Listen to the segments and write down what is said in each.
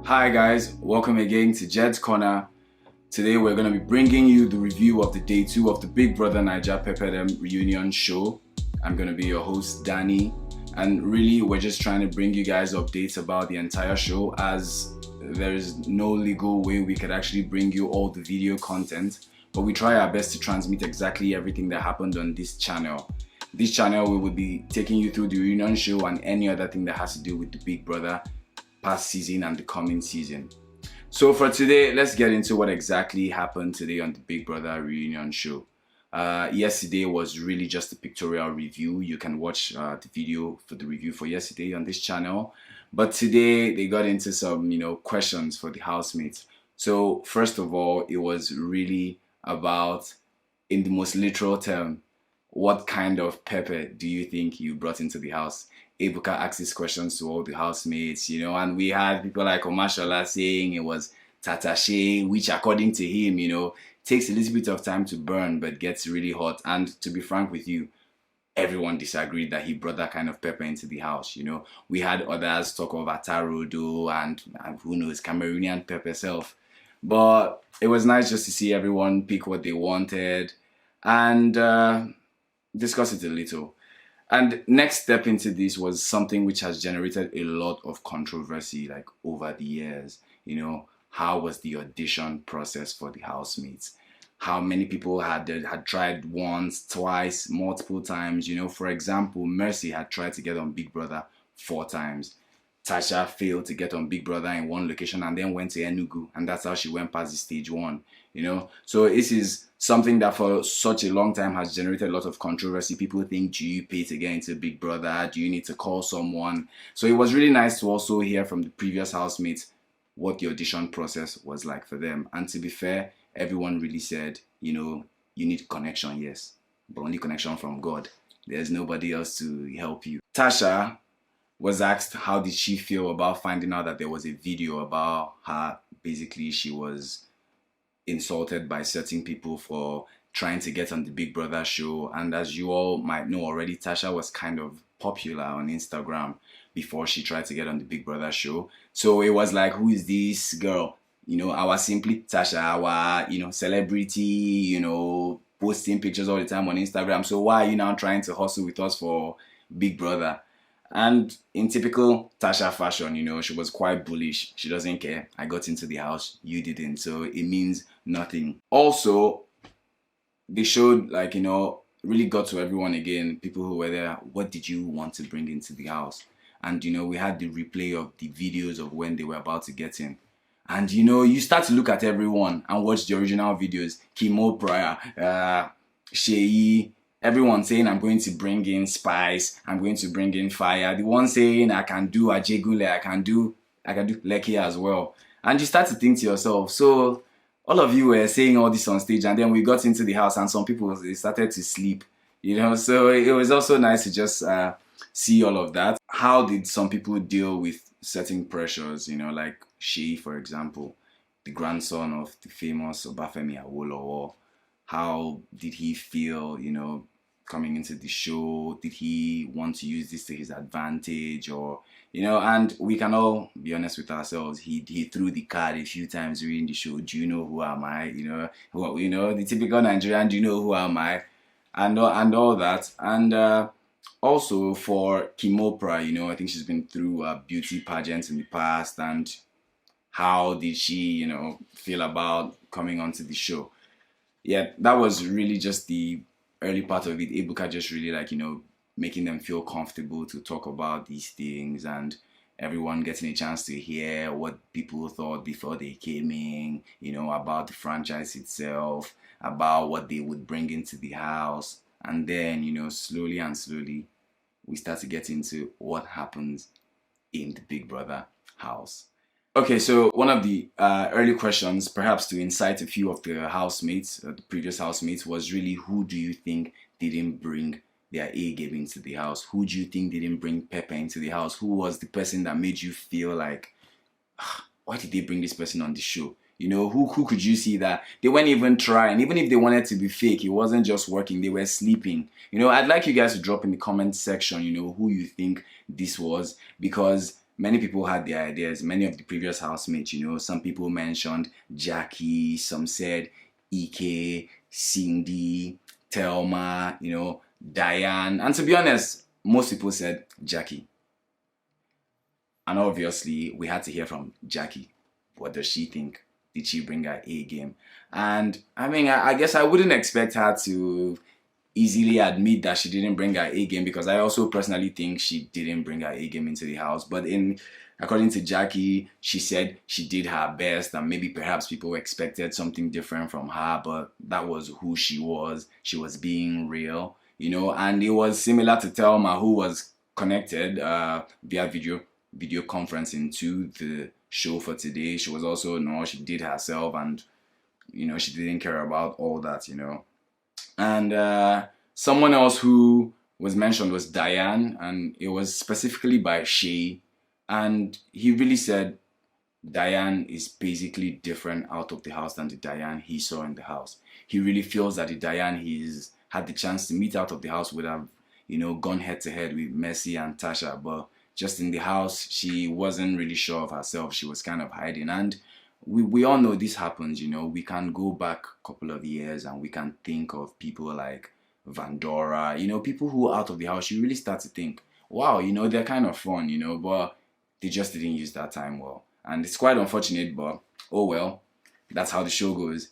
Hi guys, welcome again to Jed's Corner. Today we're going to be bringing you the review of the day 2 of the Big Brother Naija Pepperdem reunion show. I'm going to be your host Danny, and really we're just trying to bring you guys updates about the entire show, as there is no legal way we could actually bring you all the video content, but we try our best to transmit exactly everything that happened on this channel. This channel we will be taking you through the reunion show and any other thing that has to do with the Big Brother past season and the coming season. So for today, let's get into what exactly happened today on the Big Brother reunion show. Yesterday was really just a pictorial review. You can watch the video for the review for yesterday on this channel. But today they got into some, questions for the housemates. So first of all, it was really about, in the most literal term, what kind of pepper do you think you brought into the house? Ebuka asked these questions to all the housemates, and we had people like Omashola saying it was tacha, which according to him, takes a little bit of time to burn but gets really hot. And to be frank with you, everyone disagreed that he brought that kind of pepper into the house. We had others talk of atarodo and who knows, Cameroonian pepper self. But it was nice just to see everyone pick what they wanted and discuss it a little. And next step into this was something which has generated a lot of controversy over the years. How was the audition process for the housemates? How many people had tried once, twice, multiple times? For example, Mercy had tried to get on Big Brother 4 times. Tacha failed to get on Big Brother in one location and then went to Enugu, and that's how she went past the stage 1. So this is something that for such a long time has generated a lot of controversy. People think, do you pay to get into Big Brother? Do you need to call someone? So it was really nice to also hear from the previous housemates what the audition process was like for them. And to be fair, everyone really said, you need connection, yes, but only connection from God. There's nobody else to help you. Tasha was asked how did she feel about finding out that there was a video about her. Basically, she was insulted by certain people for trying to get on the Big Brother show. And as you all might know already, Tasha was kind of popular on Instagram before she tried to get on the Big Brother show. So it was like, who is this girl? Our simply Tasha, our, celebrity, posting pictures all the time on Instagram. So why are you now trying to hustle with us for Big Brother? And in typical Tasha fashion, she was quite bullish. She doesn't care. I got into the house, you didn't. So it means nothing. Also, they showed really got to everyone again, people who were there. What did you want to bring into the house? And we had the replay of the videos of when they were about to get in. And you start to look at everyone and watch the original videos. Kimo Prior, Sheyi, everyone saying I'm going to bring in spice, I'm going to bring in fire. The one saying I can do Ajegule, I can do Lekki as well. And you start to think to yourself, so all of you were saying all this on stage, and then we got into the house and some people, they started to sleep, so it was also nice to just see all of that. How did some people deal with certain pressures, like Sheyi, for example, the grandson of the famous Obafemi Awolowo? How did he feel, coming into the show? Did he want to use this to his advantage? Or and we can all be honest with ourselves, he threw the card a few times during the show. Do you know who am I? The typical Nigerian, do you know who am I? And all that. And also for Kimopra, I think she's been through beauty pageants in the past, and how did she feel about coming onto the show? Yeah, that was really just the early part of it. Ebuka just really making them feel comfortable to talk about these things, and everyone getting a chance to hear what people thought before they came in, about the franchise itself, about what they would bring into the house. And then, slowly and slowly, we start to get into what happens in the Big Brother house. Okay, so one of the early questions, perhaps to incite a few of the housemates, the previous housemates, was really, who do you think didn't bring their A game into the house? Who do you think didn't bring pepper into the house? Who was the person that made you feel like, why did they bring this person on the show? Who could you see that they weren't even trying? Even if they wanted to be fake, it wasn't just working. They were sleeping. I'd like you guys to drop in the comment section, who you think this was, because many people had their ideas. Many of the previous housemates, some people mentioned Jackie, some said Ike, Cindy, Thelma, Diane. And to be honest, most people said Jackie. And obviously, we had to hear from Jackie. What does she think? Did she bring her A game? And I mean, I guess I wouldn't expect her to easily admit that she didn't bring her A game, because I also personally think she didn't bring her A game into the house. But according to Jackie, she said she did her best, and maybe perhaps people expected something different from her, but that was who she was. She was being real, and it was similar to Thelma, who was connected via video conferencing to the show for today. She was also, she did herself, and she didn't care about all that, And someone else who was mentioned was Diane, and it was specifically by Shay. And he really said Diane is basically different out of the house than the Diane he saw in the house. He really feels that the Diane he's had the chance to meet out of the house would have, gone head to head with Mercy and Tasha. But just in the house, she wasn't really sure of herself. She was kind of hiding. And we all know this happens, we can go back a couple of years and we can think of people like Vandora, people who are out of the house. You really start to think, wow, they're kind of fun, but they just didn't use that time well. And it's quite unfortunate, but oh well, that's how the show goes.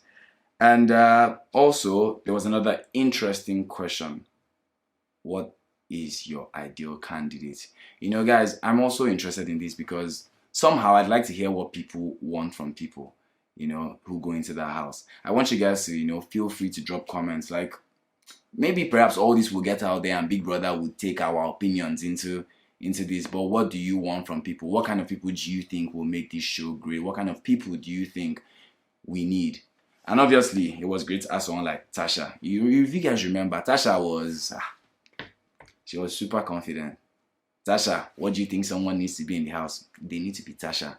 And also, there was another interesting question. What is your ideal candidate? Guys, I'm also interested in this because somehow I'd like to hear what people want from people, who go into that house. I want you guys to, feel free to drop comments. Like, maybe perhaps all this will get out there and Big Brother will take our opinions into this. But what do you want from people? What kind of people do you think will make this show great? What kind of people do you think we need? And obviously, it was great to ask someone like Tasha. If you guys remember, Tasha was, she was super confident. Tasha, what do you think someone needs to be in the house? They need to be Tasha.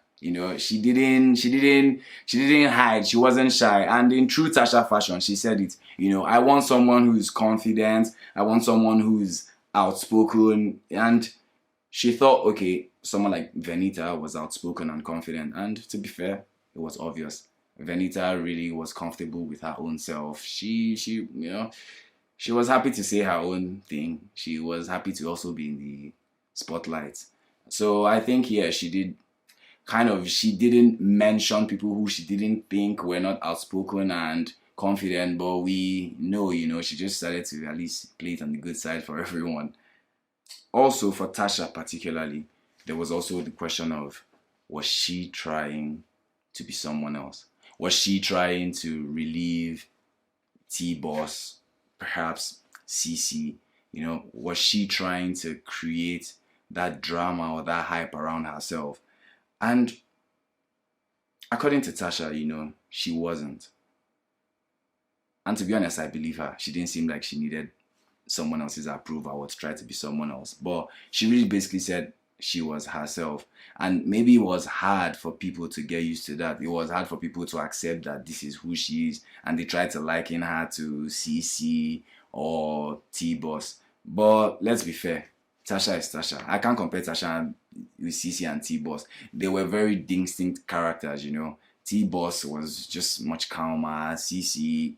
She didn't hide. She wasn't shy. And in true Tasha fashion, she said it. I want someone who's confident. I want someone who's outspoken. And she thought, okay, someone like Venita was outspoken and confident. And to be fair, it was obvious. Venita really was comfortable with her own self. She was happy to say her own thing. She was happy to also be in the spotlight. So I think, yeah, she didn't mention people who she didn't think were not outspoken and confident, but we know, she just started to at least play it on the good side for everyone. Also, for Tasha particularly, there was also the question of, was she trying to be someone else? Was she trying to relieve T-Boss, perhaps CC? Was she trying to create that drama or that hype around herself? And according to Tasha, she wasn't. And to be honest, I believe her. She didn't seem like she needed someone else's approval or to try to be someone else. But she really basically said she was herself. And maybe it was hard for people to get used to that. It was hard for people to accept that this is who she is. And they tried to liken her to CC or T-Boss. But let's be fair. Tasha is Tasha. I can't compare Tasha with CC and T-Boss. They were very distinct characters, T-Boss was just much calmer. CC,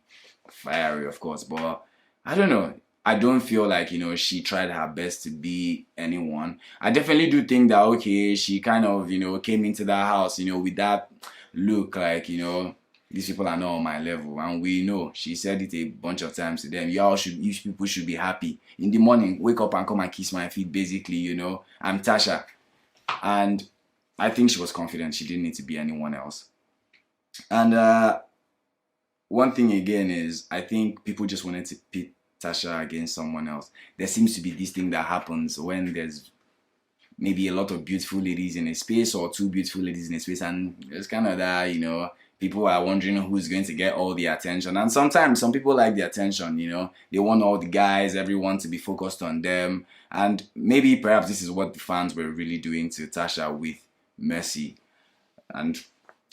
fiery, of course. But I don't know. I don't feel like, she tried her best to be anyone. I definitely do think that, okay, she kind of, came into that house, with that look like, these people are not on my level. And we know, she said it a bunch of times to them, you people should be happy. In the morning, wake up and come and kiss my feet, basically, I'm Tasha. And I think she was confident. She didn't need to be anyone else. And one thing again is, I think people just wanted to pit Tasha against someone else. There seems to be this thing that happens when there's maybe a lot of beautiful ladies in a space or two beautiful ladies in a space, and it's kind of that, people are wondering who's going to get all the attention. And sometimes some people like the attention, they want all the guys, everyone to be focused on them. And maybe perhaps this is what the fans were really doing to Tasha with Mercy. And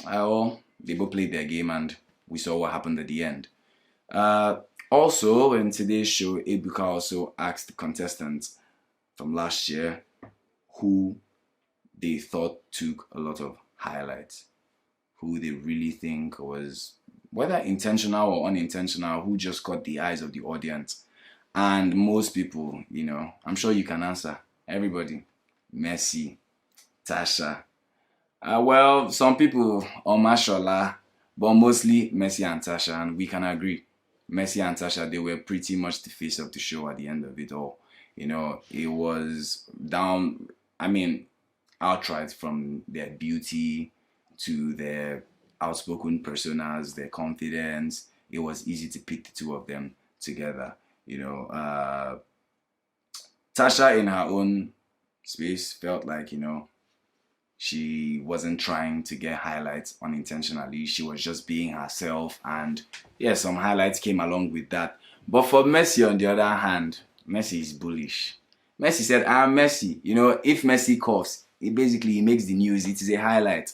they both played their game and we saw what happened at the end. Also, in today's show, Ebuka also asked the contestants from last year who they thought took a lot of highlights, who they really think was, whether intentional or unintentional, who just caught the eyes of the audience. And most people, I'm sure you can answer. Everybody. Messi, Tacha. Well, some people on Mashallah, but mostly Messi and Tacha, and we can agree. Messi and Tacha, they were pretty much the face of the show at the end of it all. It was down, outright, from their beauty to their outspoken personas, their confidence. It was easy to pick the two of them together. Tacha in her own space felt like, she wasn't trying to get highlights unintentionally. She was just being herself, and yeah, some highlights came along with that. But for Messi, on the other hand, Messi is bullish. Messi said, I'm Messi. If Messi coughs, it basically makes the news. It is a highlight.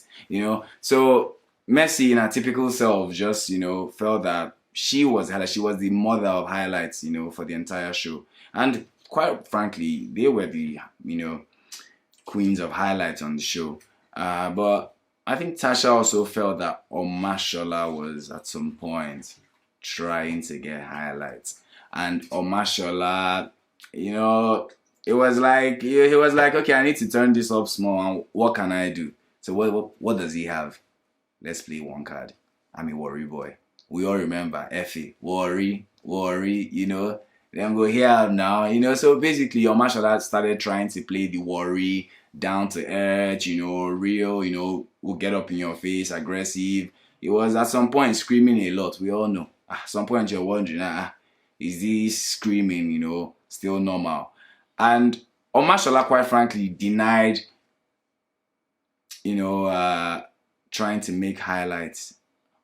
So Messi, in her typical self, just felt that she was the mother of highlights, for the entire show. And quite frankly, they were the queens of highlights on the show. But I think Tacha also felt that Omashola was at some point trying to get highlights. And Omashola, it was like, he was like, okay, I need to turn this up small, and what can I do? So what does he have? Let's play one card. I'm a worry boy. We all remember Effie, worry, then go here now, so basically Omashola started trying to play the worry, down to earth, real, will get up in your face, aggressive. It was at some point screaming a lot. We all know. At some point you're wondering, is this screaming, still normal? And Omashola, quite frankly, denied, trying to make highlights.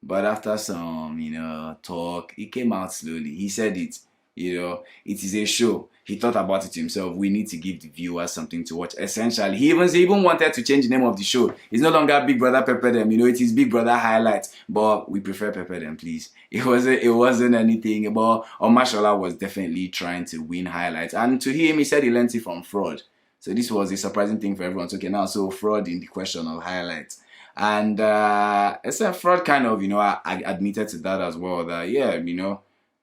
But after some, talk, it came out slowly. He said it. It is a show. He thought about it himself. We need to give the viewers something to watch. Essentially, he even wanted to change the name of the show. It's no longer Big Brother Pepperdem. It is Big Brother Highlights. But we prefer Pepperdem, please. It wasn't anything. But Omashola was definitely trying to win highlights. And to him, he said he learned it from fraud. So this was a surprising thing for everyone. So okay, now so fraud in the question of highlights. And it's a fraud kind of, I admitted to that as well. That yeah,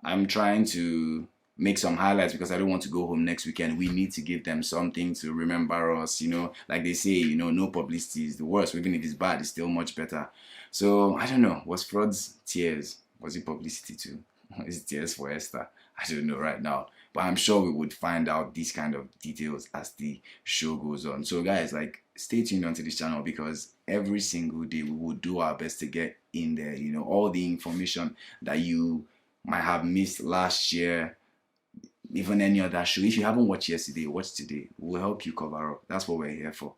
I'm trying to make some highlights because I don't want to go home next weekend. We need to give them something to remember us, like they say, no publicity is the worst. Even if it's bad, it's still much better. So I don't know, was fraud's tears? Was it publicity too? Is it tears for Esther? I don't know right now, but I'm sure we would find out these kind of details as the show goes on. So guys, stay tuned onto this channel, because every single day we will do our best to get in there, all the information that you might have missed last year, even any other show. If you haven't watched yesterday, watch today. We'll help you cover up. That's what we're here for.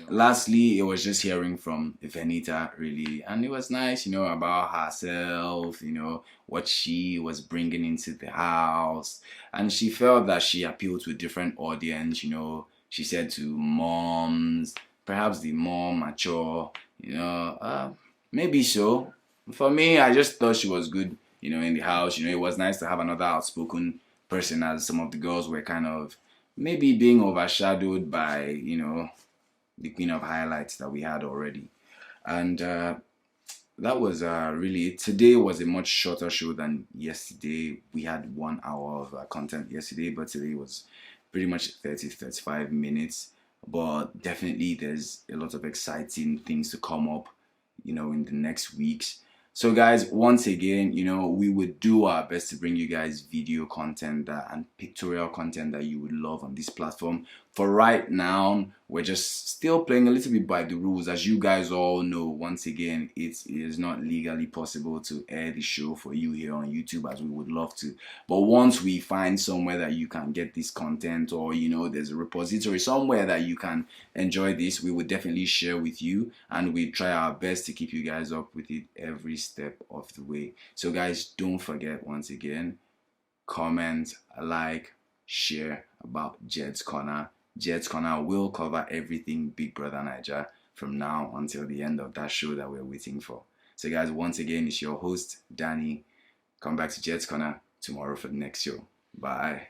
Lastly, it was just hearing from Venita, really, and it was nice, about herself, what she was bringing into the house, and she felt that she appealed to a different audience. She said to moms, perhaps the more mature, maybe so. For me, I just thought she was good. In the house, it was nice to have another outspoken person, as some of the girls were kind of maybe being overshadowed by, the queen of highlights that we had already. And that was really it. Today was a much shorter show than yesterday. We had 1 hour of content yesterday, but today was pretty much 30-35 minutes. But definitely there's a lot of exciting things to come up, in the next weeks. So guys, once again, we would do our best to bring you guys video content and pictorial content that you would love on this platform. For right now, we're just still playing a little bit by the rules. As you guys all know, once again, it is not legally possible to air the show for you here on YouTube as we would love to. But once we find somewhere that you can get this content, or there's a repository somewhere that you can enjoy this, we would definitely share with you, and we try our best to keep you guys up with it every step of the way. So guys, don't forget, once again, comment, like, share about Jed's Corner. Jed's Corner will cover everything Big Brother Naija from now until the end of that show that we're waiting for. So guys, once again, it's your host, Danny. Come back to Jed's Corner tomorrow for the next show. Bye.